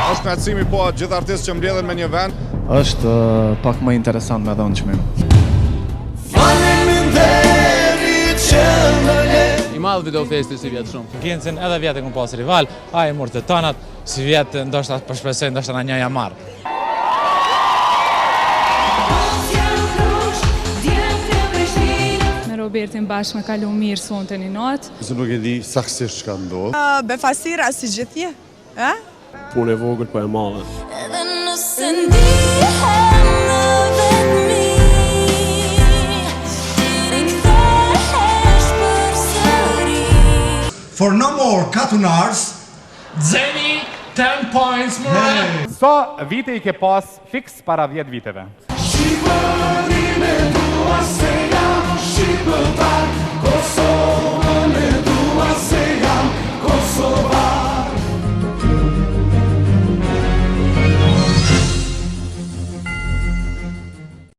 Është kënaqësimi po gjithë artistë që mbledhen me një vend. Është pak më interesant me dhënë çmim. I madh video festi si vjet shumë. Gjencën edhe vjetë kom pas rival, ai mor të tonat, si vjetë ndoshta po shpresoj ndoshta na njëja marr. Me Robertin bashkë me kalu mirë sonte një natë. Se nuk e di saktësisht çka ndodh. Befasira si gjithje, ha? Punë e vogël po e madhe. For no more katunars. Zeni 10 points more. Sa vite I ke pas fix para 10 viteve? Shqipërinë tua se jam shqiptar, Kosovë.